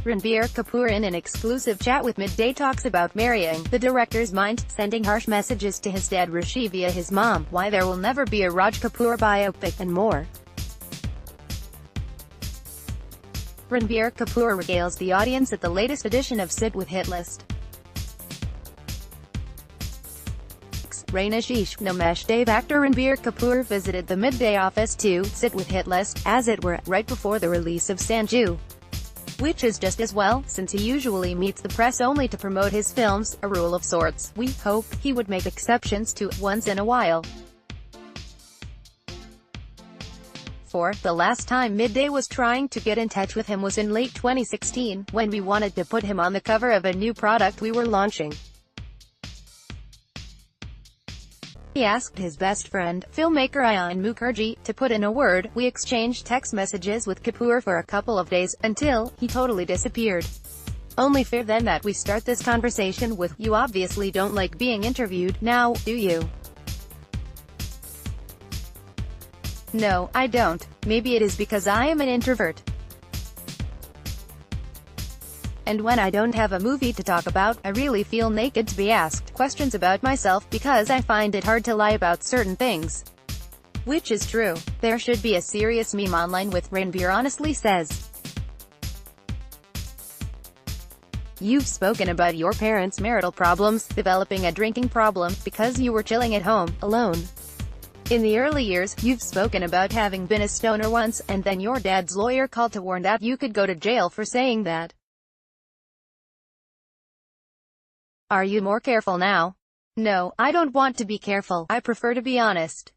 Ranbir Kapoor in an exclusive chat with Midday talks about marrying the director's mind, sending harsh messages to his dad Rishi via his mom, why there will never be a Raj Kapoor biopic, and more. Ranbir Kapoor regales the audience at the latest edition of Sit with Hitlist. Rainashish Namesh Dave actor Ranbir Kapoor visited the Midday office to sit with Hitlist, as it were, right before the release of Sanju. Which is just as well, since he usually meets the press only to promote his films, a rule of sorts. We hope he would make exceptions to it once in a while. For the last time Midday was trying to get in touch with him was in late 2016, when we wanted to put him on the cover of a new product we were launching. He asked his best friend, filmmaker Ayan Mukherjee, to put in a word. We exchanged text messages with Kapoor for a couple of days, until he totally disappeared. Only fair then that we start this conversation with, "You obviously don't like being interviewed, now, do you?" "No, I don't. Maybe it is because I am an introvert. And when I don't have a movie to talk about, I really feel naked to be asked questions about myself, because I find it hard to lie about certain things." Which is true. There should be a serious meme online with Ranbir honestly says, "You've spoken about your parents' marital problems, developing a drinking problem, because you were chilling at home, alone. In the early years, you've spoken about having been a stoner once, and then your dad's lawyer called to warn that you could go to jail for saying that. Are you more careful now?" "No, I don't want to be careful, I prefer to be honest.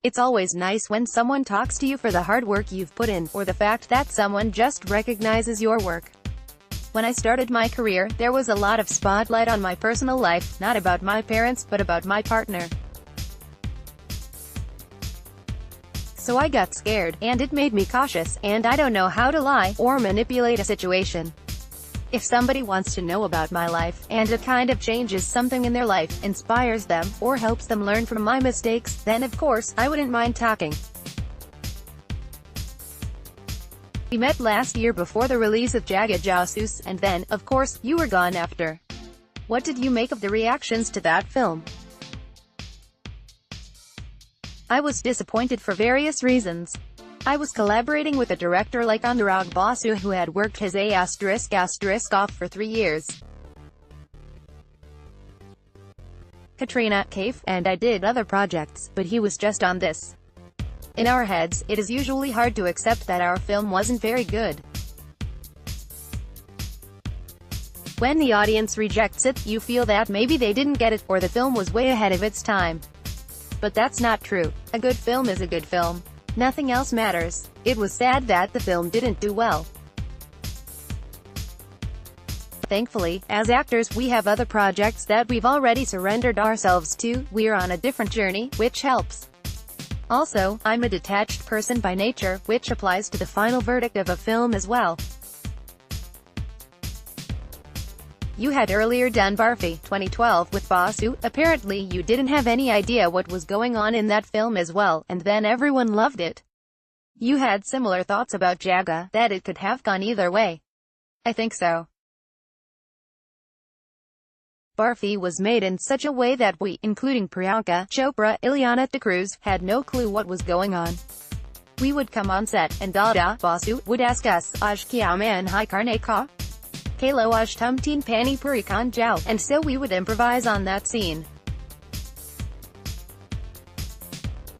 It's always nice when someone talks to you for the hard work you've put in, or the fact that someone just recognizes your work. When I started my career, there was a lot of spotlight on my personal life, not about my parents, but about my partner. So I got scared, and it made me cautious, and I don't know how to lie, or manipulate a situation. If somebody wants to know about my life, and it kind of changes something in their life, inspires them, or helps them learn from my mistakes, then of course, I wouldn't mind talking." We met last year before the release of Jaga Jasoos, and then, of course, you were gone after. What did you make of the reactions to that film? I was disappointed for various reasons. I was collaborating with a director like Anurag Basu, who had worked his off for 3 years. Katrina Kaif, and I did other projects, but he was just on this. In our heads, it is usually hard to accept that our film wasn't very good. When the audience rejects it, you feel that maybe they didn't get it, or the film was way ahead of its time. But that's not true. A good film is a good film. Nothing else matters. It was sad that the film didn't do well. Thankfully, as actors, we have other projects that we've already surrendered ourselves to. We're on a different journey, which helps. Also, I'm a detached person by nature, which applies to the final verdict of a film as well. You had earlier done Barfi, 2012, with Basu. Apparently you didn't have any idea what was going on in that film as well, and then everyone loved it. You had similar thoughts about Jaga, that it could have gone either way. I think so. Barfi was made in such a way that we, including Priyanka Chopra, Ileana D'Cruz, had no clue what was going on. We would come on set, and Dada Basu would ask us, "Aaj kya main hai karne ka? Kalo aaj tum teen pani puri khan jao," and so we would improvise on that scene.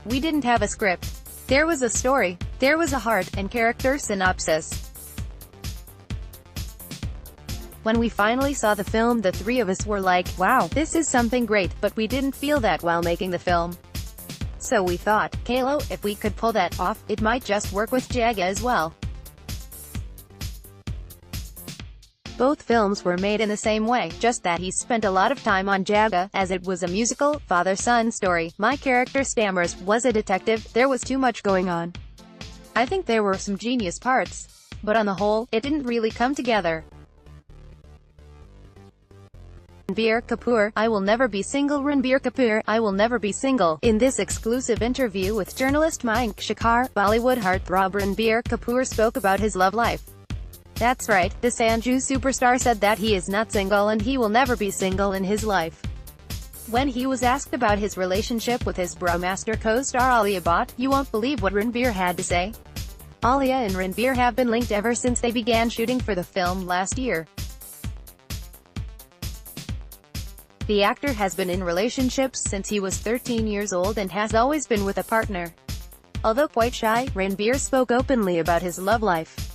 We didn't have a script. There was a story. There was a heart, and character synopsis. When we finally saw the film, the three of us were like, "Wow, this is something great," but we didn't feel that while making the film. So we thought, Kalo, if we could pull that off, it might just work with Jaga as well. Both films were made in the same way, just that he spent a lot of time on Jaga, as it was a musical, father-son story. My character stammers, was a detective, there was too much going on. I think there were some genius parts. But on the whole, it didn't really come together. Ranbir Kapoor, I will never be single. Ranbir Kapoor, I will never be single. In this exclusive interview with journalist Mayank Shekhar, Bollywood heartthrob Ranbir Kapoor spoke about his love life. That's right, the Sanju superstar said that he is not single and he will never be single in his life. When he was asked about his relationship with his Bromaster co-star Alia Bhatt, you won't believe what Ranbir had to say. Alia and Ranbir have been linked ever since they began shooting for the film last year. The actor has been in relationships since he was 13 years old and has always been with a partner. Although quite shy, Ranbir spoke openly about his love life.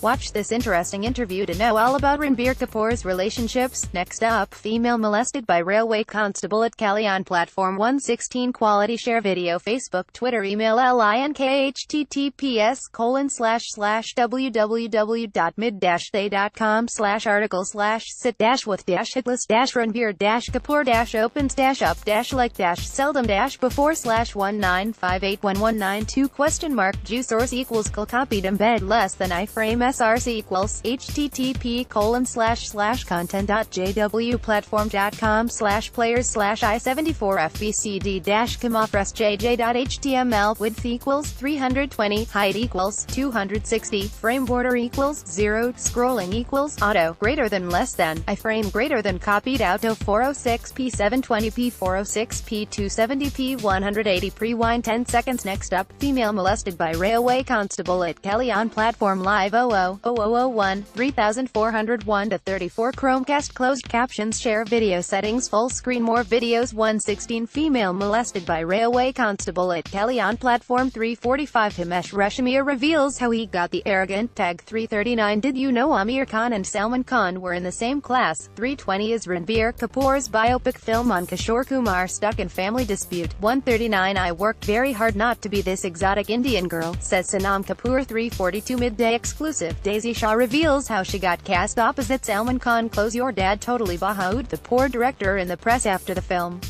Watch this interesting interview to know all about Ranbir Kapoor's relationships. Next up, female molested by railway constable at Kalyan Platform 116. Quality share video. Facebook, Twitter, email link https://www.mid-stay.com/articles/sit-with-hitlist-ranbir-kapoor-opens-up-like-seldom-before/19581192 Juice source equals copied embed less than iframe src equals http://content.jwplatform.com/players/i74fbcd-comofrestjj.html width equals 320 height equals 260 frame border equals 0 scrolling equals auto greater than less than iframe greater than copied auto 406p 720p 406p 270p 180 prewind 10 seconds. Next up, female molested by railway constable at Kalyan Platform Live 000001 3401-34 Chromecast closed captions share video settings full screen more videos 116 female molested by railway constable at Kalyan Platform 345 Himesh Reshammiya reveals how he got the arrogant tag 339 Did you know Amir Khan and Salman Khan were in the same class? 320 is Ranbir Kapoor's biopic film on Kishore Kumar stuck in family dispute. 139 I worked very hard not to be this exotic Indian girl, says Sonam Kapoor. 342 midday exclusive. Daisy Shah reveals how she got cast opposite Salman Khan. Close your dad totally bahut the poor director in the press after the film.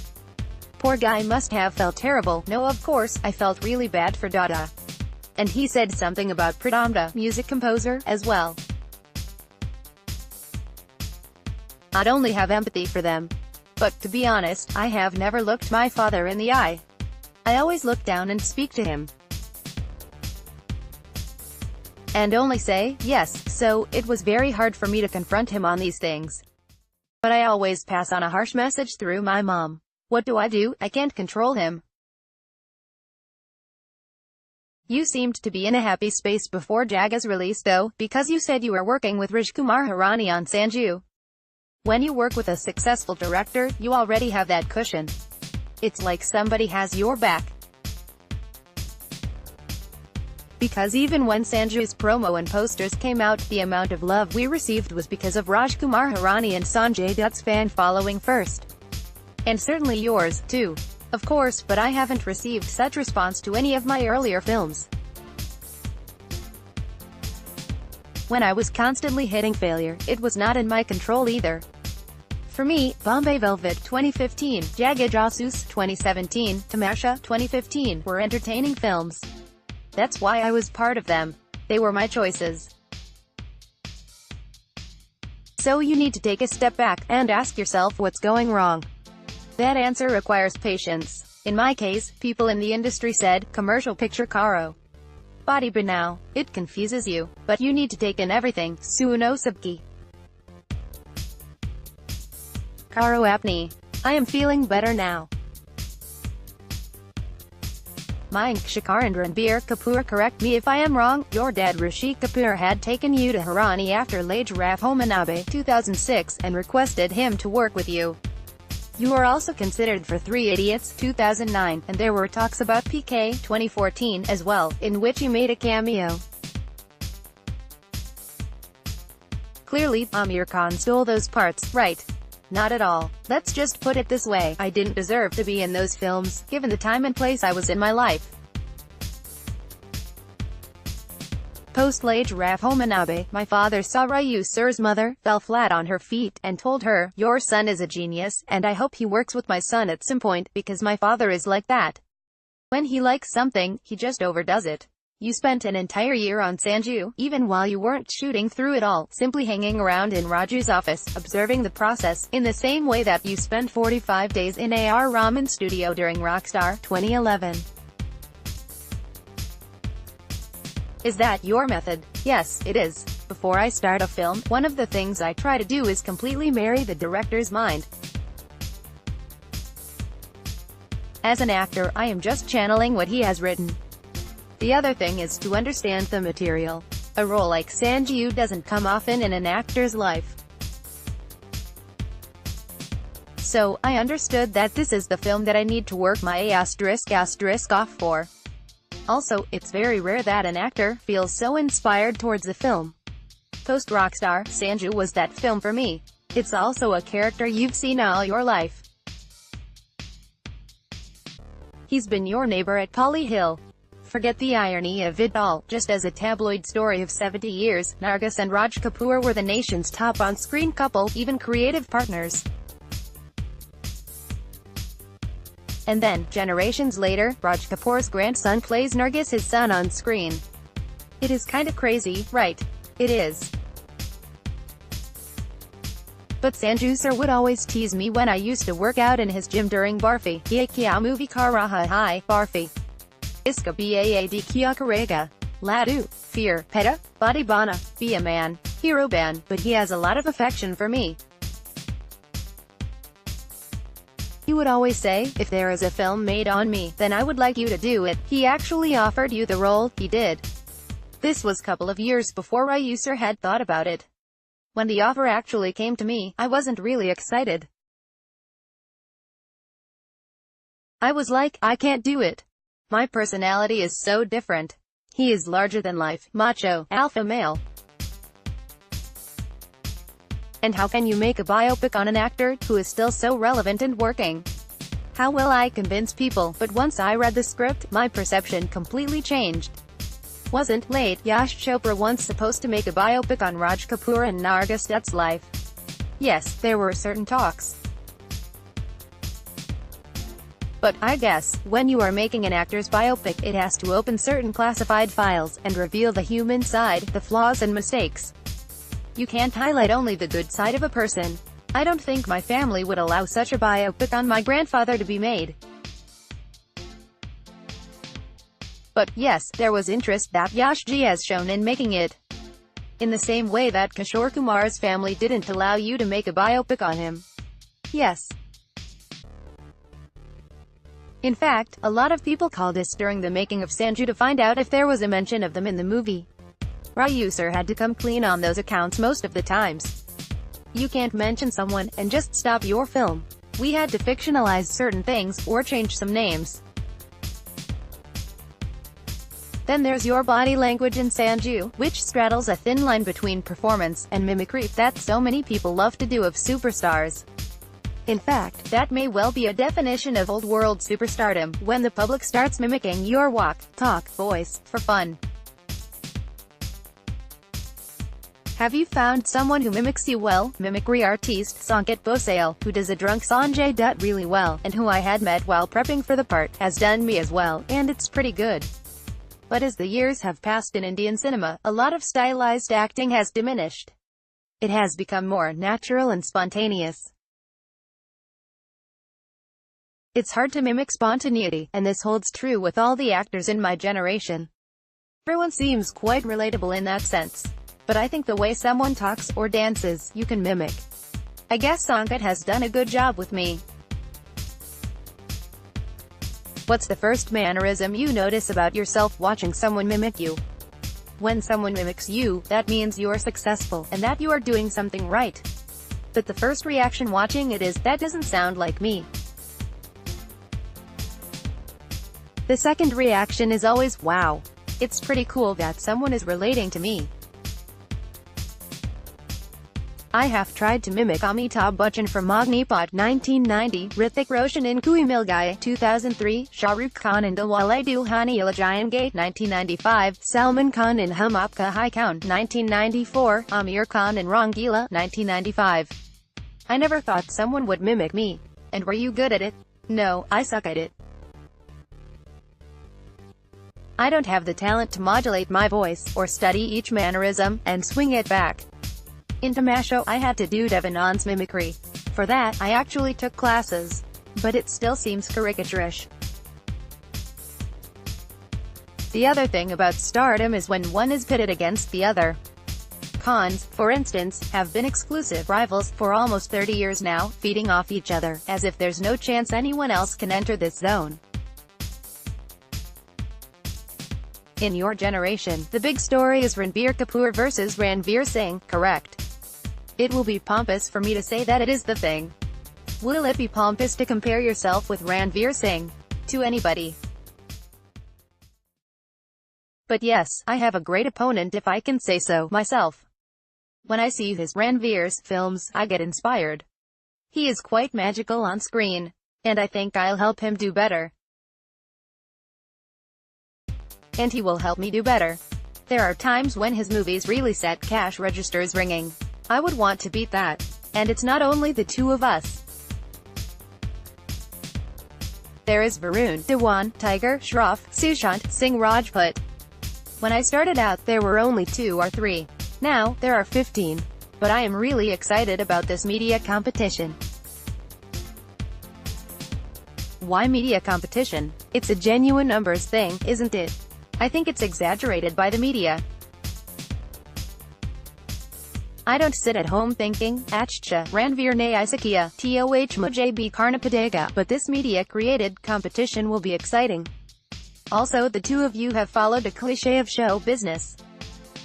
Poor guy must have felt terrible. No, of course, I felt really bad for Dada. And he said something about Pradamda, music composer, as well. I'd only have empathy for them. But, to be honest, I have never looked my father in the eye. I always look down and speak to him. And only say, yes, so, it was very hard for me to confront him on these things. But I always pass on a harsh message through my mom. What do? I can't control him. You seemed to be in a happy space before Jaga's release though, because you said you were working with Rajkumar Hirani on Sanju. When you work with a successful director, you already have that cushion. It's like somebody has your back. Because even when Sanju's promo and posters came out, the amount of love we received was because of Rajkumar Hirani and Sanjay Dutt's fan following first. And certainly yours, too. Of course, but I haven't received such response to any of my earlier films. When I was constantly hitting failure, it was not in my control either. For me, Bombay Velvet 2015, Jaga Jasoos 2017, Tamasha 2015 were entertaining films. That's why I was part of them. They were my choices. So you need to take a step back, and ask yourself what's going wrong. That answer requires patience. In my case, people in the industry said, commercial picture Karo. Body banao. It confuses you. But you need to take in everything. Suno sabki. Karo apni. I am feeling better now. Mayank Shekhar and Ranbir Kapoor. Correct me if I am wrong, your dad Rishi Kapoor had taken you to Hirani after Lage Raf Homanabe 2006 and requested him to work with you. You were also considered for 3 Idiots 2009, and there were talks about PK 2014 as well, in which you made a cameo. Clearly, Amir Khan stole those parts, right? Not at all. Let's just put it this way, I didn't deserve to be in those films, given the time and place I was in my life. Post-Lage Raf Homanabe, my father saw Rayu Sir's mother, fell flat on her feet, and told her, your son is a genius, and I hope he works with my son at some point, because my father is like that. When he likes something, he just overdoes it. You spent an entire year on Sanju, even while you weren't shooting through it all, simply hanging around in Raju's office, observing the process, in the same way that you spent 45 days in AR Rahman's studio during Rockstar 2011. Is that your method? Yes, it is. Before I start a film, one of the things I try to do is completely marry the director's mind. As an actor, I am just channeling what he has written. The other thing is to understand the material. A role like Sanju doesn't come often in an actor's life. So, I understood that this is the film that I need to work my *** off for. Also, it's very rare that an actor feels so inspired towards the film. Post-Rockstar, Sanju was that film for me. It's also a character you've seen all your life. He's been your neighbor at Polly Hill. Forget the irony of it all. Just as a tabloid story of 70 years, Nargis and Raj Kapoor were the nation's top on-screen couple, even creative partners. And then, generations later, Raj Kapoor's grandson plays Nargis' son on screen. It is kinda crazy, right? It is. But Sanju sir would always tease me when I used to work out in his gym during Barfi. Ye kya movie kar raha hai, Barfi. Iska baad kya karega. Ladu, fear, peta, body bana, be a man, hero ban, but he has a lot of affection for me. He would always say, if there is a film made on me, then I would like you to do it. He actually offered you the role, he did. This was couple of years before Raju sir had thought about it. When the offer actually came to me, I wasn't really excited. I was like, I can't do it. My personality is so different. He is larger than life, macho, alpha male. And how can you make a biopic on an actor who is still so relevant and working? How will I convince people? But once I read the script, my perception completely changed. Wasn't late. Yash Chopra once supposed to make a biopic on Raj Kapoor and Nargis Dutt's life. Yes, there were certain talks. But, I guess, when you are making an actor's biopic, it has to open certain classified files, and reveal the human side, the flaws and mistakes. You can't highlight only the good side of a person. I don't think my family would allow such a biopic on my grandfather to be made. But, yes, there was interest that Yash ji has shown in making it. In the same way that Kishore Kumar's family didn't allow you to make a biopic on him. Yes. In fact, a lot of people called us during the making of Sanju to find out if there was a mention of them in the movie. Raju sir had to come clean on those accounts most of the times. You can't mention someone, and just stop your film. We had to fictionalize certain things, or change some names. Then there's your body language in Sanju, which straddles a thin line between performance and mimicry that so many people love to do of superstars. In fact, that may well be a definition of old-world superstardom, when the public starts mimicking your walk, talk, voice, for fun. Have you found someone who mimics you well? Mimicry artiste Sanket Bosale, who does a drunk Sanjay Dutt really well, and who I had met while prepping for the part, has done me as well, and it's pretty good. But as the years have passed in Indian cinema, a lot of stylized acting has diminished. It has become more natural and spontaneous. It's hard to mimic spontaneity, and this holds true with all the actors in my generation. Everyone seems quite relatable in that sense. But I think the way someone talks, or dances, you can mimic. I guess Sanket has done a good job with me. What's the first mannerism you notice about yourself watching someone mimic you? When someone mimics you, that means you're successful, and that you are doing something right. But the first reaction watching it is, that doesn't sound like me. The second reaction is always, wow. It's pretty cool that someone is relating to me. I have tried to mimic Amitabh Bachchan from Agnipat 1990, Hrithik Roshan in Kui Mil Gaye 2003, Shah Rukh Khan in Dilwale Dulhania Le Jayenge 1995, Salman Khan in Hum Aapka Hai Kaun 1994, Aamir Khan in Rangila 1995. I never thought someone would mimic me. And were you good at it? No, I suck at it. I don't have the talent to modulate my voice, or study each mannerism, and swing it back. Into Macho, I had to do Devanon's mimicry. For that, I actually took classes. But it still seems caricaturish. The other thing about stardom is when one is pitted against the other. Cons, for instance, have been exclusive rivals for almost 30 years now, feeding off each other, as if there's no chance anyone else can enter this zone. In your generation, the big story is Ranbir Kapoor versus Ranveer Singh, correct? It will be pompous for me to say that it is the thing. Will it be pompous to compare yourself with Ranveer Singh? To anybody. But yes, I have a great opponent if I can say so myself. When I see his Ranveer's films, I get inspired. He is quite magical on screen. And I think I'll help him do better. And he will help me do better. There are times when his movies really set cash registers ringing. I would want to beat that. And it's not only the two of us. There is Varun Dhawan, Tiger Shroff, Sushant Singh Rajput. When I started out, there were only 2 or 3. Now, there are 15. But I am really excited about this media competition. Why media competition? It's a genuine numbers thing, isn't it? I think it's exaggerated by the media. I don't sit at home thinking, achcha, Ranveer ne Isakia, toh mujhe bhi karna padega, but this media-created competition will be exciting. Also, the two of you have followed a cliché of show business.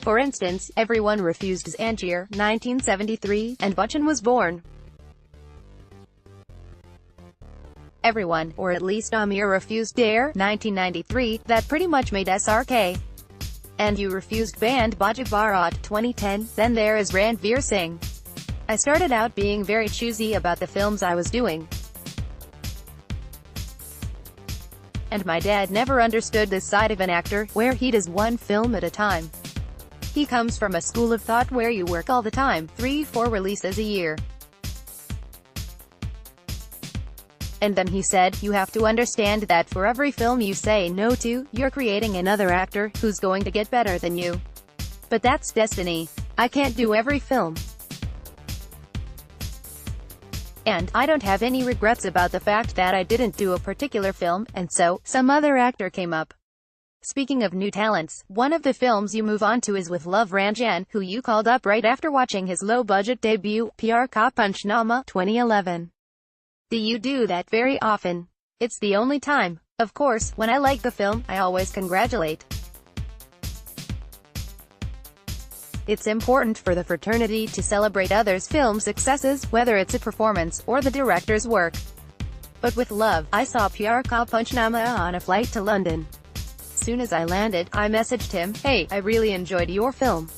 For instance, everyone refused Zanjeer, 1973, and Bachchan was born. Everyone, or at least Amir refused Dare, 1993, that pretty much made SRK. And you refused Band Baji Barat, 2010, then there is Ranveer Singh. I started out being very choosy about the films I was doing. And my dad never understood this side of an actor, where he does one film at a time. He comes from a school of thought where you work all the time, 3-4 releases a year. And then he said, you have to understand that for every film you say no to, you're creating another actor, who's going to get better than you. But that's destiny. I can't do every film. And I don't have any regrets about the fact that I didn't do a particular film, and so, some other actor came up. Speaking of new talents, one of the films you move on to is with Love Ranjan, who you called up right after watching his low-budget debut, Pyar Ka Panchnama, 2011. Do you do that very often? It's the only time. Of course, when I like the film, I always congratulate. It's important for the fraternity to celebrate others' film successes, whether it's a performance, or the director's work. But with Love, I saw Pyar Ka Panchnama on a flight to London. Soon as I landed, I messaged him, hey, I really enjoyed your film.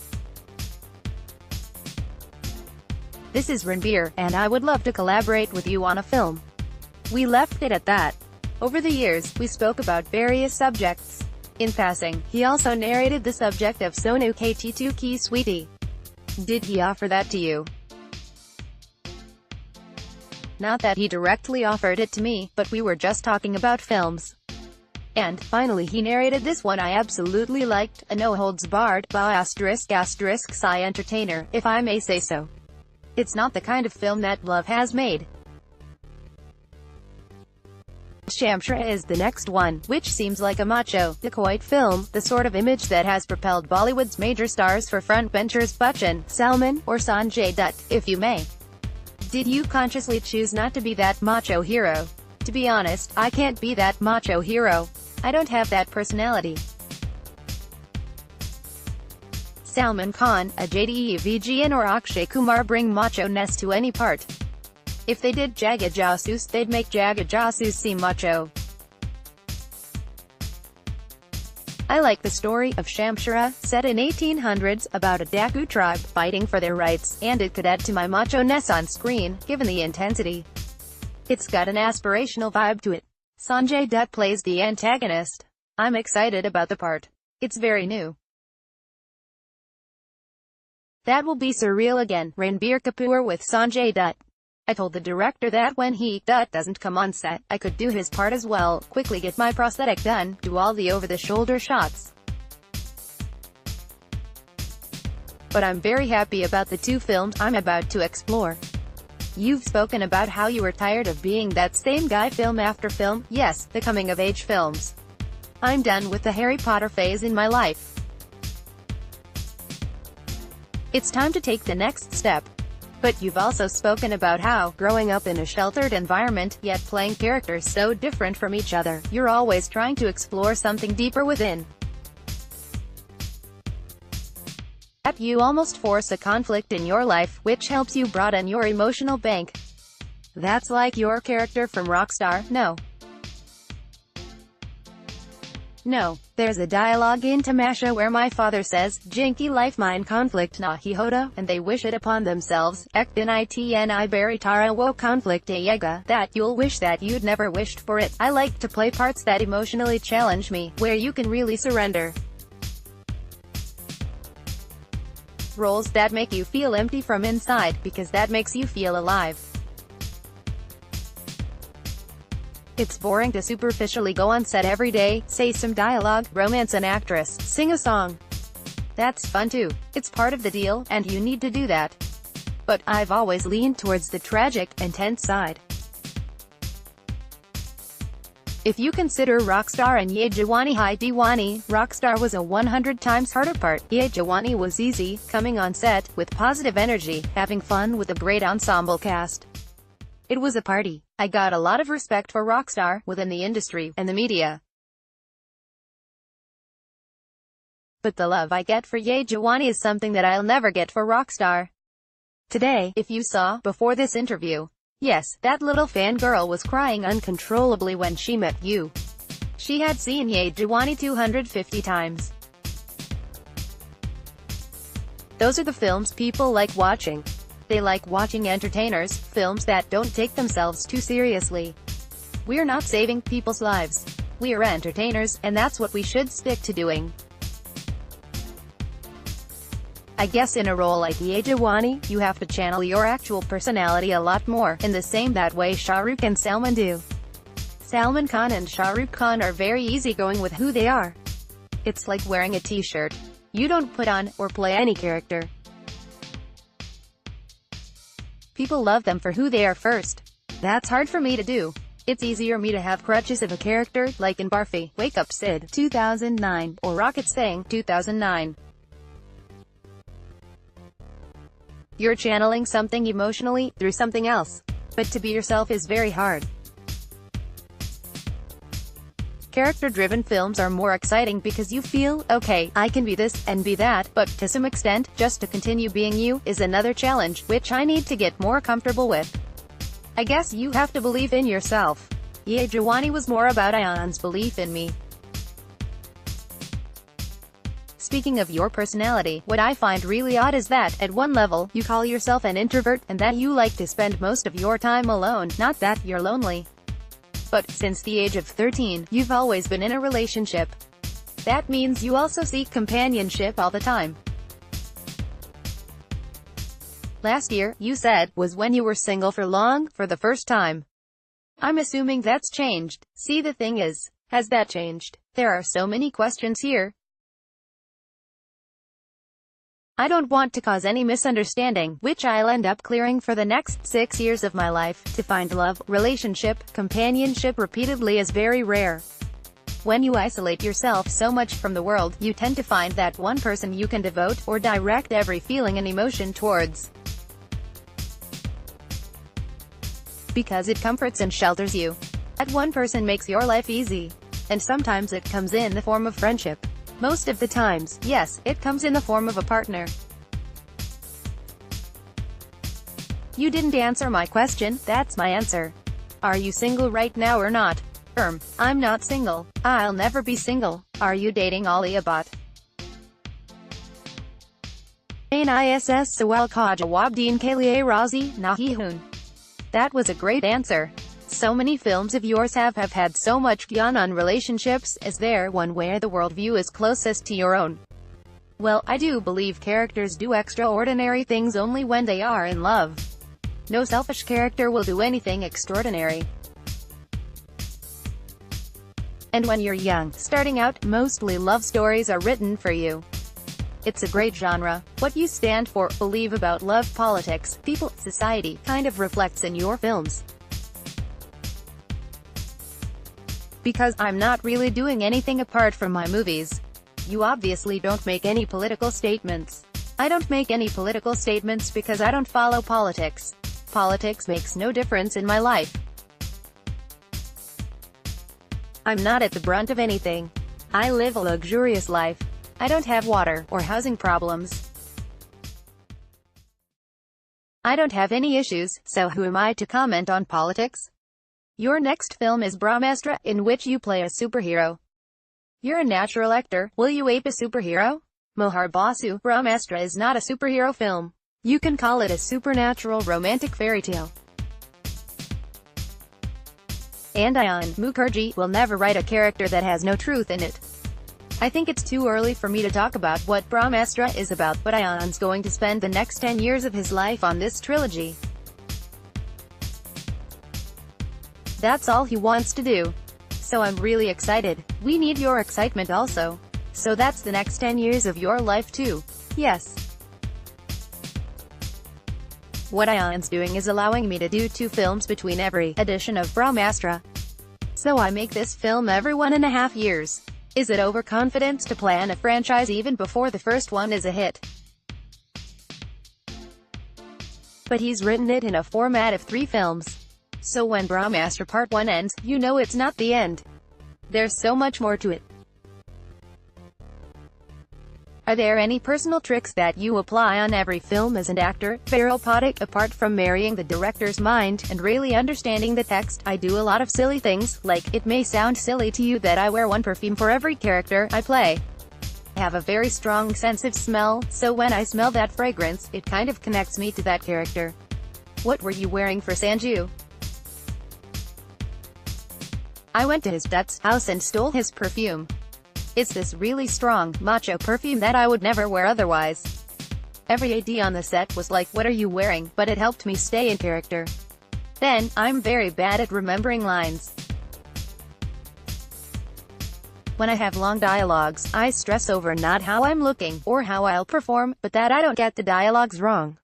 This is Ranbir, and I would love to collaborate with you on a film. We left it at that. Over the years, we spoke about various subjects. In passing, he also narrated the subject of Sonu K-T2 Ki Sweetie. Did he offer that to you? Not that he directly offered it to me, but we were just talking about films. And, finally he narrated this one I absolutely liked, a no-holds-barred, sci entertainer, if I may say so. It's not the kind of film that Love has made. Shamshara is the next one, which seems like a macho, dacoit film, the sort of image that has propelled Bollywood's major stars for frontbenchers Bachchan, Salman, or Sanjay Dutt, if you may. Did you consciously choose not to be that macho hero? To be honest, I can't be that macho hero. I don't have that personality. Salman Khan, Ajay Devgn or Akshay Kumar bring macho-ness to any part. If they did Jaga Jasoos, they'd make Jaga Jasoos seem macho. I like the story of Shamshara, set in 1800s, about a Daku tribe fighting for their rights, and it could add to my macho-ness on screen, given the intensity. It's got an aspirational vibe to it. Sanjay Dutt plays the antagonist. I'm excited about the part. It's very new. That will be surreal again, Ranbir Kapoor with Sanjay Dutt. I told the director that when he doesn't come on set, I could do his part as well, quickly get my prosthetic done, do all the over-the-shoulder shots. But I'm very happy about the 2 films I'm about to explore. You've spoken about how you were tired of being that same guy film after film. Yes, the coming-of-age films. I'm done with the Harry Potter phase in my life. It's time to take the next step. But you've also spoken about how, growing up in a sheltered environment, yet playing characters so different from each other, you're always trying to explore something deeper within. That you almost force a conflict in your life, which helps you broaden your emotional bank. That's like your character from Rockstar. No, there's a dialogue in Tamasha where my father says, "Jinky life mine conflict na hihoda," and they wish it upon themselves, ektin itni baritara wo conflict ayega, that you'll wish that you'd never wished for it. I like to play parts that emotionally challenge me, where you can really surrender. Roles that make you feel empty from inside, because that makes you feel alive. It's boring to superficially go on set every day, say some dialogue, romance an actress, sing a song. That's fun too. It's part of the deal, and you need to do that. But I've always leaned towards the tragic, intense side. If you consider Rockstar and Ye Jawani Hai Diwani, Rockstar was a 100 times harder part. Ye Jawani was easy, coming on set, with positive energy, having fun with a great ensemble cast. It was a party. I got a lot of respect for Rockstar, within the industry, and the media. But the love I get for Ye Jawani is something that I'll never get for Rockstar. Today, if you saw, before this interview, yes, that little fangirl was crying uncontrollably when she met you. She had seen Ye Jawani 250 times. Those are the films people like watching. They like watching entertainers, films that don't take themselves too seriously. We're not saving people's lives. We are entertainers, and that's what we should stick to doing. I guess in a role like Ye Jawani, you have to channel your actual personality a lot more, in the same that way Shah Rukh and Salman do. Salman Khan and Shah Rukh Khan are very easygoing with who they are. It's like wearing a t-shirt. You don't put on, or play any character. People love them for who they are first. That's hard for me to do. It's easier me to have crutches of a character, like in Barfi, Wake Up Sid, 2009, or Rocket Singh, 2009. You're channeling something emotionally, through something else. But to be yourself is very hard. Character-driven films are more exciting because you feel, okay, I can be this, and be that, but, to some extent, just to continue being you, is another challenge, which I need to get more comfortable with. I guess you have to believe in yourself. Ye Jawani was more about Ayan's belief in me. Speaking of your personality, what I find really odd is that, at one level, you call yourself an introvert, and that you like to spend most of your time alone, not that you're lonely. But, since the age of 13, you've always been in a relationship. That means you also seek companionship all the time. Last year, you said, was when you were single for long, for the first time. I'm assuming that's changed. See, the thing is, has that changed? There are so many questions here. I don't want to cause any misunderstanding, which I'll end up clearing for the next 6 years of my life. To find love, relationship, companionship repeatedly is very rare. When you isolate yourself so much from the world, you tend to find that one person you can devote, or direct every feeling and emotion towards. Because it comforts and shelters you. That one person makes your life easy. And sometimes it comes in the form of friendship. Most of the times, yes, it comes in the form of a partner. You didn't answer my question, that's my answer. Are you single right now or not? I'm not single. I'll never be single. Are you dating Ali Abat? Iss Sawal ka jawab deen ke liye razi nahi hoon. That was a great answer. So many films of yours have had so much gyan on relationships. Is there one where the worldview is closest to your own? Well, I do believe characters do extraordinary things only when they are in love. No selfish character will do anything extraordinary. And when you're young, starting out, mostly love stories are written for you. It's a great genre. What you stand for, believe about love, politics, people, society, kind of reflects in your films. Because I'm not really doing anything apart from my movies. You obviously don't make any political statements. I don't make any political statements because I don't follow politics. Politics makes no difference in my life. I'm not at the brunt of anything. I live a luxurious life. I don't have water or housing problems. I don't have any issues, so who am I to comment on politics? Your next film is Brahmastra, in which you play a superhero. You're a natural actor, will you ape a superhero? Mohar Basu, Brahmastra is not a superhero film. You can call it a supernatural romantic fairy tale. And Ayan Mukherjee will never write a character that has no truth in it. I think it's too early for me to talk about what Brahmastra is about, but Ayan's going to spend the next 10 years of his life on this trilogy. That's all he wants to do. So I'm really excited. We need your excitement also. So that's the next 10 years of your life too. Yes. What Ayan's doing is allowing me to do 2 films between every edition of Brahmastra. So I make this film every 1.5 years. Is it overconfidence to plan a franchise even before the first one is a hit? But he's written it in a format of 3 films. So when Brahmastra Part 1 ends, you know it's not the end. There's so much more to it. Are there any personal tricks that you apply on every film as an actor? Feral Pathak, apart from marrying the director's mind, and really understanding the text, I do a lot of silly things, like, it may sound silly to you that I wear one perfume for every character I play. I have a very strong sense of smell, so when I smell that fragrance, it kind of connects me to that character. What were you wearing for Sanju? I went to his dad's house and stole his perfume. It's this really strong, macho perfume that I would never wear otherwise. Every AD on the set was like, what are you wearing? But it helped me stay in character. Then, I'm very bad at remembering lines. When I have long dialogues, I stress over not how I'm looking, or how I'll perform, but that I don't get the dialogues wrong.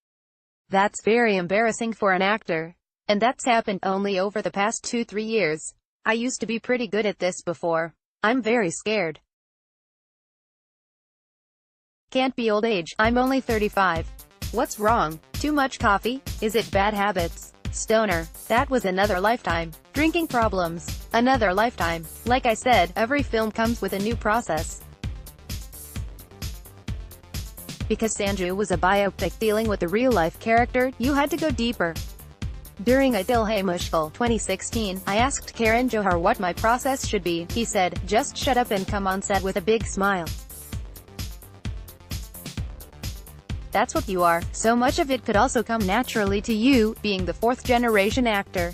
That's very embarrassing for an actor. And that's happened only over the past 2-3 years. I used to be pretty good at this before. I'm very scared. Can't be old age, I'm only 35. What's wrong? Too much coffee? Is it bad habits? Stoner. That was another lifetime. Drinking problems. Another lifetime. Like I said, every film comes with a new process. Because Sanju was a biopic dealing with a real-life character, you had to go deeper. During a Dil Hai Mushkil 2016, I asked Karan Johar what my process should be. He said, just shut up and come on set with a big smile. That's what you are. So much of it could also come naturally to you, being the 4th-generation actor.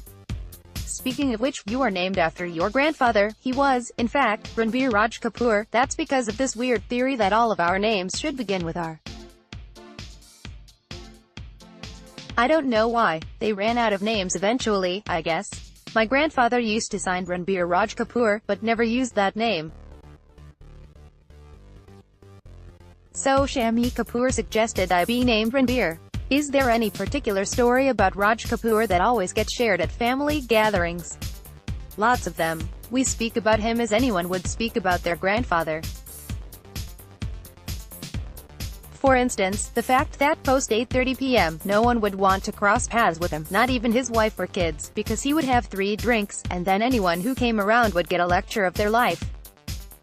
Speaking of which, you are named after your grandfather. He was, in fact, Ranbir Raj Kapoor. That's because of this weird theory that all of our names should begin with R. I don't know why. They ran out of names eventually, I guess. My grandfather used to sign Ranbir Raj Kapoor, but never used that name. So Shammi Kapoor suggested I be named Ranbir. Is there any particular story about Raj Kapoor that always gets shared at family gatherings? Lots of them. We speak about him as anyone would speak about their grandfather. For instance, the fact that post 8:30 p.m., no one would want to cross paths with him, not even his wife or kids, because he would have 3 drinks, and then anyone who came around would get a lecture of their life.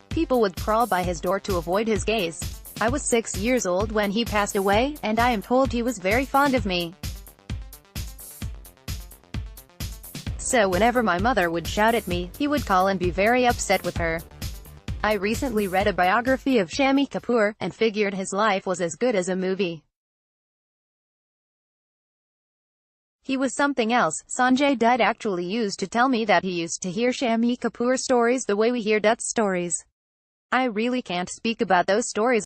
People would crawl by his door to avoid his gaze. I was 6 years old when he passed away, and I am told he was very fond of me. So whenever my mother would shout at me, he would call and be very upset with her. I recently read a biography of Shammi Kapoor, and figured his life was as good as a movie. He was something else. Sanjay Dutt actually used to tell me that he used to hear Shammi Kapoor stories the way we hear Dutt's stories. I really can't speak about those stories.